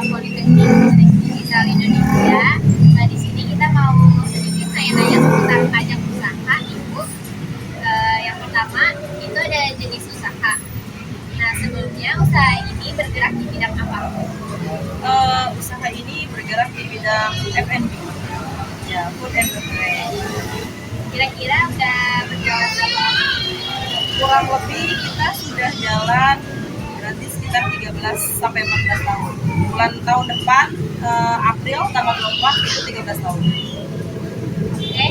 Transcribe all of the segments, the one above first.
Politeknik Digital Indonesia. Nah, di sini kita mau sedikit nanya-nanya seputar pajak usaha, Ibu. Yang pertama, itu ada jenis usaha. Nah, sebelumnya usaha ini bergerak di bidang apa? Usaha ini bergerak di bidang F&B, ya, food and beverage. Kira-kira udah berjalan berapa lama? Kurang lebih kita sudah jalan berarti sekitar 13 sampai 14 tahun. Bulan tahun depan, April tanggal 24 itu 13 tahun. Oke,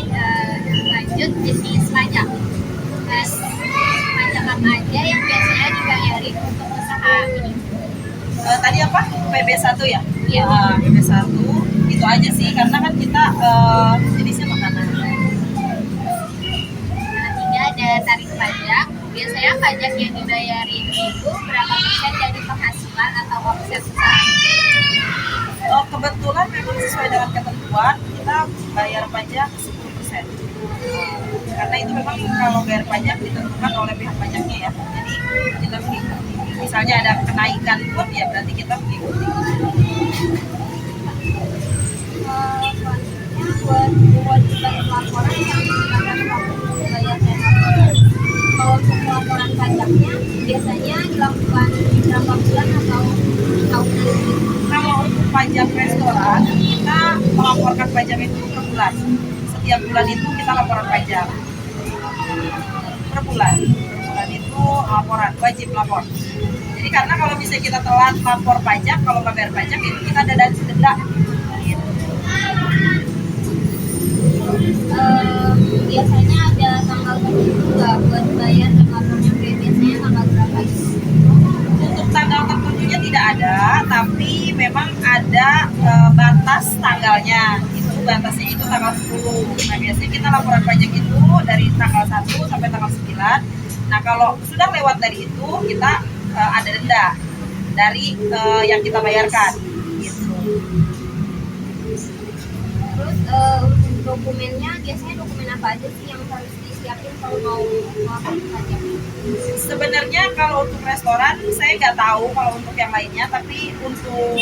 lanjut jenis pajak. Pajak apa aja yang biasanya dibayarin untuk usaha ini? Tadi apa? PB1 ya? Iya. PB1 itu aja sih, karena kan kita jenisnya makanan. Ketiga ada tarif pajak. Biasanya pajak yang dibayarin itu berapa persen dari penghasilan atau omset usaha? Kebetulan memang sesuai dengan ketentuan kita bayar pajak 10%. Karena itu memang kalau bayar pajak ditentukan oleh pihak pajaknya ya. Jadi kita mengikuti. Misalnya ada kenaikan pun ya berarti kita mengikuti. Selanjutnya buat kewajiban laporan yang digunakan waktu bayar dan kalau untuk laporan pajaknya biasanya dilakukan berapa bulan atau tahunan? Kalau untuk pajak restoran kita melaporkan pajak itu per bulan. Setiap bulan itu kita laporan pajak per bulan. Per bulan itu laporan wajib lapor. Jadi karena kalau misalnya kita telat lapor pajak, kalau nggak bayar pajak itu kita ada denda. Gitu. Biasanya ada tanggal tertentu nggak buat bayar dan lapornya? Biasanya tanggal berapa itu? Untuk tanggal tertentunya tidak ada, tapi memang ada batas tanggalnya. Itu batasnya itu tanggal 10. Nah, biasanya kita laporan pajak itu dari tanggal 1 sampai tanggal 9. Nah, kalau sudah lewat dari itu, kita ada denda dari yang kita bayarkan. Gitu. Terus untuk dokumennya biasanya dokumen apa aja sih yang harus disiapin kalau mau melakukan pajak? Sebenarnya kalau untuk restoran saya nggak tahu kalau untuk yang lainnya, tapi untuk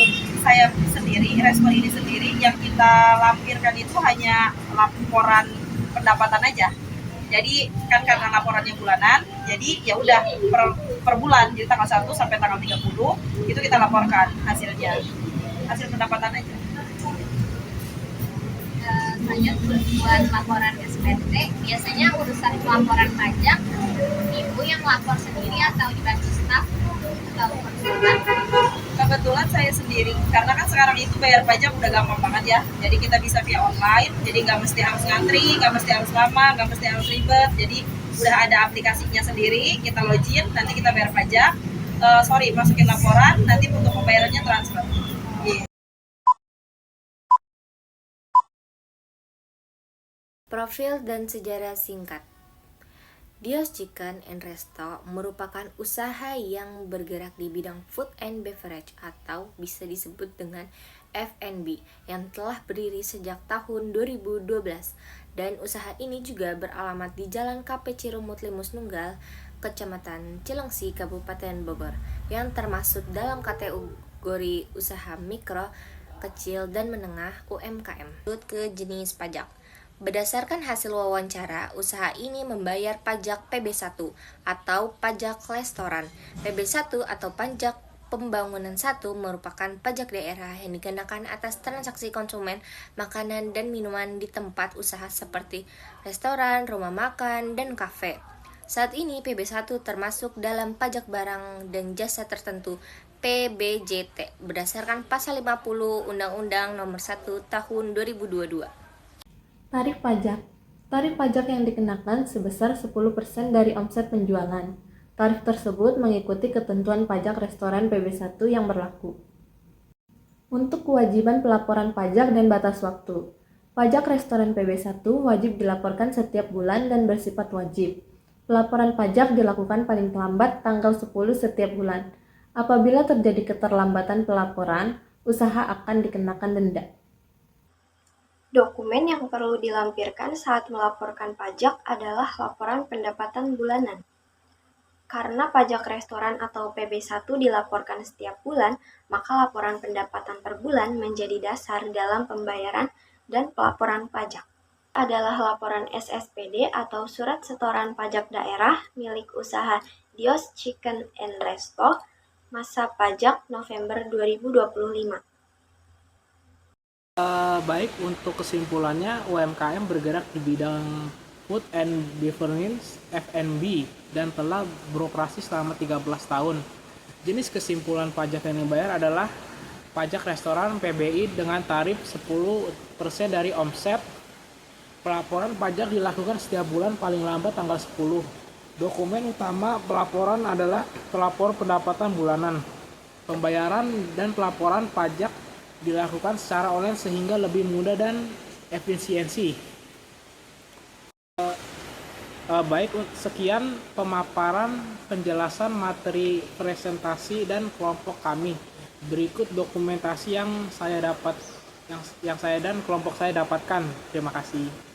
saya sendiri, restoran ini sendiri yang kita lampirkan itu hanya laporan pendapatan aja. Jadi kan karena laporannya bulanan, jadi ya udah per bulan, jadi tanggal 1 sampai tanggal 30 itu kita laporkan hasilnya. Hasil pendapatan aja. Lanjut buat laporan SPT, biasanya urusan pelaporan pajak Ibu yang lapor sendiri atau dibantu staf atau konsultan? Kebetulan saya sendiri, karena kan sekarang itu bayar pajak udah gampang banget ya. Jadi kita bisa via online, jadi nggak mesti harus ngantri, nggak mesti harus lama, nggak mesti harus ribet. Jadi udah ada aplikasinya sendiri, kita login, nanti kita bayar pajak. Masukin laporan, nanti untuk pembayarannya transfer. Yeah. Profil dan sejarah singkat. Dios Chicken and Resto merupakan usaha yang bergerak di bidang food and beverage atau bisa disebut dengan F&B yang telah berdiri sejak tahun 2012 dan usaha ini juga beralamat di Jalan KP Ciremut Limus Nunggal, Kecamatan Cilengsi, Kabupaten Bogor yang termasuk dalam kategori usaha mikro, kecil, dan menengah UMKM. Lanjut ke jenis pajak. Berdasarkan hasil wawancara, usaha ini membayar pajak PB1 atau pajak restoran. PB1 atau pajak pembangunan 1 merupakan pajak daerah yang dikenakan atas transaksi konsumen makanan dan minuman di tempat usaha seperti restoran, rumah makan, dan kafe. Saat ini PB1 termasuk dalam pajak barang dan jasa tertentu PBJT berdasarkan pasal 50 Undang-Undang Nomor 1 Tahun 2022. Tarif pajak. Tarif pajak yang dikenakan sebesar 10% dari omset penjualan. Tarif tersebut mengikuti ketentuan pajak restoran PB1 yang berlaku. Untuk kewajiban pelaporan pajak dan batas waktu. Pajak restoran PB1 wajib dilaporkan setiap bulan dan bersifat wajib. Pelaporan pajak dilakukan paling lambat tanggal 10 setiap bulan. Apabila terjadi keterlambatan pelaporan, usaha akan dikenakan denda. Dokumen yang perlu dilampirkan saat melaporkan pajak adalah laporan pendapatan bulanan. Karena pajak restoran atau PB1 dilaporkan setiap bulan, maka laporan pendapatan per bulan menjadi dasar dalam pembayaran dan pelaporan pajak. Adalah laporan SSPD atau Surat Setoran Pajak Daerah milik usaha Dios Chicken and Resto, masa pajak November 2025. Baik, untuk kesimpulannya, UMKM bergerak di bidang food and beverage F&B dan telah beroperasi selama 13 tahun. Jenis kesimpulan pajak yang dibayar adalah pajak restoran PBI dengan tarif 10% dari omset. Pelaporan pajak dilakukan setiap bulan paling lambat tanggal 10. Dokumen utama pelaporan adalah pelapor pendapatan bulanan. Pembayaran dan pelaporan pajak dilakukan secara online sehingga lebih mudah dan efisiensi. Baik, sekian pemaparan penjelasan materi presentasi dan kelompok kami. Berikut dokumentasi yang saya dan kelompok saya dapatkan. Terima kasih.